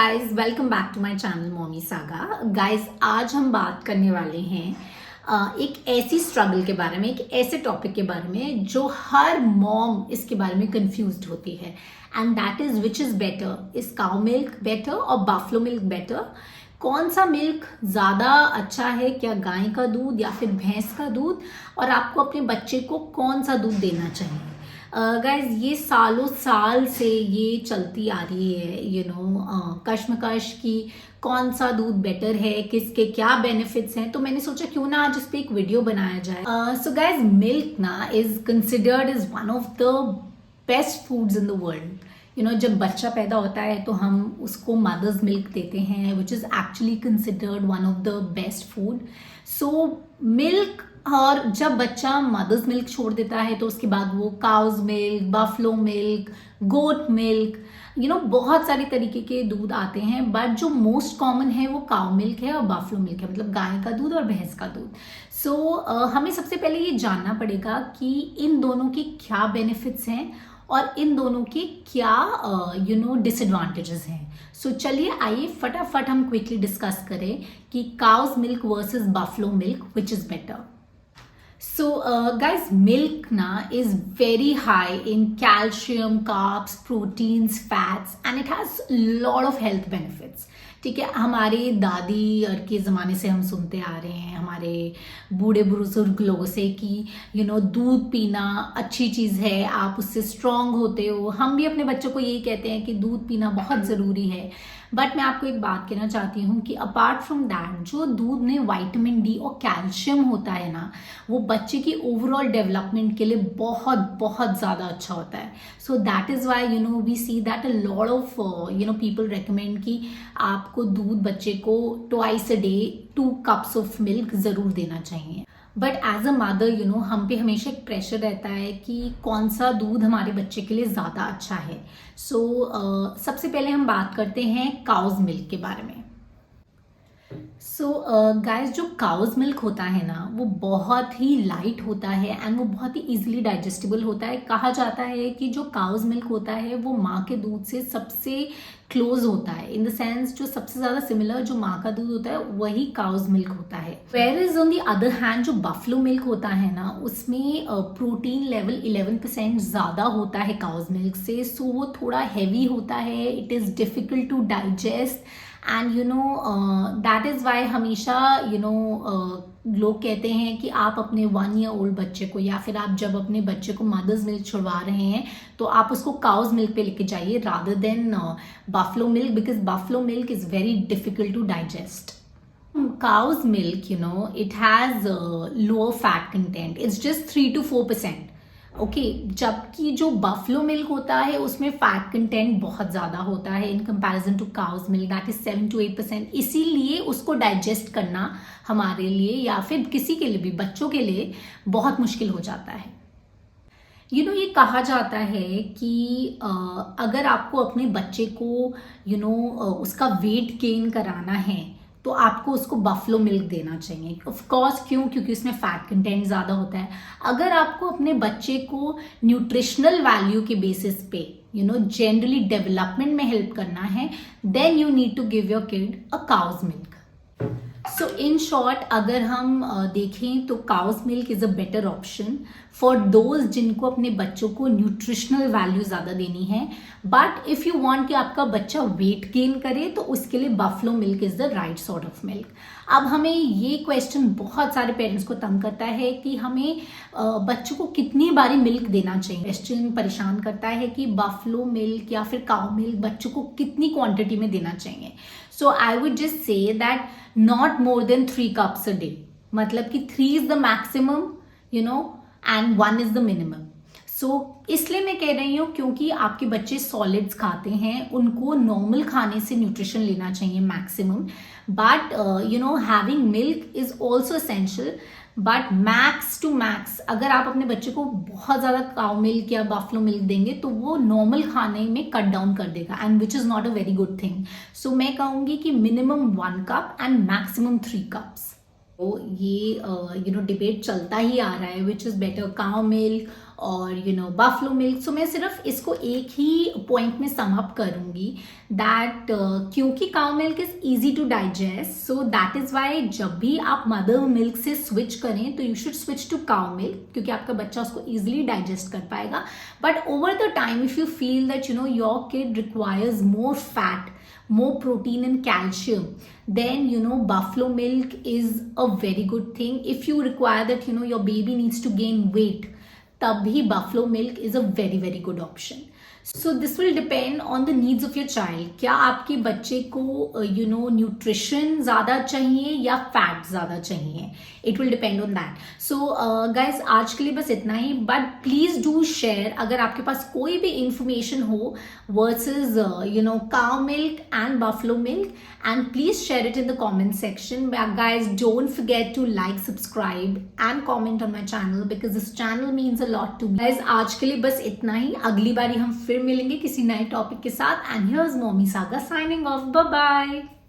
Guys, welcome back to my channel mommy saga. Guys, आज हम बात करने वाले हैं एक ऐसी स्ट्रगल के बारे में, एक ऐसे टॉपिक के बारे में जो हर मॉम इसके बारे में कंफ्यूज्ड होती है, and that is which is better, is cow milk better और बफलो मिल्क बेटर? कौन सा मिल्क ज़्यादा अच्छा है, क्या गाय का दूध या फिर भैंस का दूध? और आपको अपने बच्चे को कौन सा दूध देना चाहिए? गाइज, ये सालों साल से ये चलती आ रही है, कश्मकश की कौन सा दूध बेटर है, किसके क्या बेनिफिट्स हैं। तो मैंने सोचा क्यों ना आज इस पे एक वीडियो बनाया जाए। सो गाइज, मिल्क ना is considered is one of the best foods in the world. जब बच्चा पैदा होता है तो हम उसको मदर्स मिल्क देते हैं, which is actually considered one of the best food. So milk, और जब बच्चा मदर्स मिल्क छोड़ देता है तो उसके बाद वो cow's milk, buffalo milk, goat milk, बहुत सारे तरीके के दूध आते हैं, बट जो मोस्ट कॉमन है वो काउ मिल्क है और बफलो मिल्क है, मतलब गाय का दूध और भैंस का दूध। सो हमें सबसे पहले ये जानना पड़ेगा कि इन दोनों के क्या बेनिफिट्स हैं और इन दोनों के क्या डिसएडवांटेजेस हैं। सो चलिए आइए फटाफट हम क्विकली डिस्कस करें कि cow's milk versus buffalo milk, which is better. So guys, milk na is very high in calcium, carbs, proteins, fats, and it has a lot of health benefits. ठीक है, हमारी दादी और के ज़माने से हम सुनते आ रहे हैं हमारे बूढ़े बुजुर्ग लोगों से कि दूध पीना अच्छी चीज़ है, आप उससे स्ट्रांग होते हो। हम भी अपने बच्चों को यही कहते हैं कि दूध पीना बहुत ज़रूरी है। बट मैं आपको एक बात कहना चाहती हूँ कि अपार्ट फ्रॉम दैट, जो दूध में विटामिन डी और कैल्शियम होता है ना, वो बच्चे की ओवरऑल डेवलपमेंट के लिए बहुत बहुत ज़्यादा अच्छा होता है। So that is why we see that a lot of people recommend कि आपको दूध बच्चे को twice a day 2 cups of milk ज़रूर देना चाहिए। बट एज अ मदर हम पे हमेशा एक प्रेशर रहता है कि कौन सा दूध हमारे बच्चे के लिए ज़्यादा अच्छा है। सो सबसे पहले हम बात करते हैं काउज मिल्क के बारे में। सो गाइस, जो काउज मिल्क होता है ना, वो बहुत ही लाइट होता है एंड वो बहुत ही इजीली डाइजेस्टिबल होता है। कहा जाता है कि जो काउज मिल्क होता है वो माँ के दूध से सबसे क्लोज होता है, इन द सेंस जो सबसे ज़्यादा सिमिलर जो माँ का दूध होता है वही काउज मिल्क होता है। Where is on the other hand, जो बफलो मिल्क होता है ना, उसमें प्रोटीन लेवल 11% ज़्यादा होता है काउज मिल्क से। सो वो थोड़ा हैवी होता है, it is difficult to digest, and that is why हमेशा लोग कहते हैं कि आप अपने 1 ईयर ओल्ड बच्चे को, या फिर आप जब अपने बच्चे को मदर्स मिल्क छुड़वा रहे हैं तो आप उसको काउज मिल्क पे लेके जाइए rather than buffalo milk, because buffalo milk is very difficult to digest. Cow's milk, it has lower fat content. It's just 3 to 4%. Okay, जबकि जो बफलो मिल्क होता है उसमें फैट कंटेंट बहुत ज़्यादा होता है in comparison to cow's milk, that is 7 to 8%। इसीलिए उसको डाइजेस्ट करना हमारे लिए या फिर किसी के लिए भी, बच्चों के लिए बहुत मुश्किल हो जाता है। ये कहा जाता है कि अगर आपको अपने बच्चे को उसका वेट गेन कराना है तो आपको उसको बफलो मिल्क देना चाहिए। ऑफ कोर्स, क्यों? क्योंकि उसमें फैट कंटेंट ज़्यादा होता है। अगर आपको अपने बच्चे को न्यूट्रिशनल वैल्यू के बेसिस पे जनरली डेवलपमेंट में हेल्प करना है, then you need to give your kid a cow's milk. So in short, अगर हम देखें तो cow's milk is a better option for those जिनको अपने बच्चों को न्यूट्रिशनल वैल्यू ज़्यादा देनी है। बट इफ़ यू वांट कि आपका बच्चा वेट गेन करे तो उसके लिए buffalo milk is the right sort of milk. अब हमें ये क्वेश्चन बहुत सारे पेरेंट्स को तंग करता है कि हमें बच्चों को कितनी बारी मिल्क देना चाहिए। क्वेश्चन परेशान करता है कि बफलो मिल्क या फिर काउ मिल्क बच्चों को कितनी क्वांटिटी में देना चाहिए। So I would just say that not more than 3 cups a day, मतलब कि 3 is the maximum, and 1 is the minimum. सो इसलिए मैं कह रही हूँ क्योंकि आपके बच्चे सॉलिड्स खाते हैं, उनको नॉर्मल खाने से न्यूट्रिशन लेना चाहिए maximum. But having milk is also essential, but max to max अगर आप अपने बच्चे को बहुत ज़्यादा काउ मिल्क या बफलो मिल्क देंगे तो वो नॉर्मल खाने में कट डाउन कर देगा, and which is not a very good thing. So मैं कहूँगी कि minimum 1 cup and maximum 3 cups। तो ये डिबेट चलता ही आ रहा है, which is better, cow milk और बफलो मिल्क। सो मैं सिर्फ इसको एक ही पॉइंट में सम अप करूंगी दैट क्योंकि cow milk is easy to digest, so that is why जब भी आप मदर मिल्क से स्विच करें तो you should switch to cow milk, क्योंकि आपका बच्चा उसको इजिली डाइजेस्ट कर पाएगा। But over the time if you feel that your kid requires more fat, more protein and calcium, then buffalo milk is a very good thing. If you require that your baby needs to gain weight, tabhi buffalo milk is a very very good option. So this will depend on the needs of your child. क्या आपके बच्चे को nutrition ज़्यादा चाहिए या fat ज़्यादा चाहिए, it will depend on that. So guys आज के लिए बस इतना ही, बट प्लीज़ डू शेयर अगर आपके पास कोई भी इंफॉर्मेशन हो versus cow milk and buffalo milk, and please share it in the comment section. Guys, don't forget to like, subscribe and comment on my channel because this channel means a lot to me. Guys, आज के लिए बस इतना ही. अगली बारी हम फिर मिलेंगे किसी नए टॉपिक के साथ. And here's Mommy Saga signing off. Bye bye.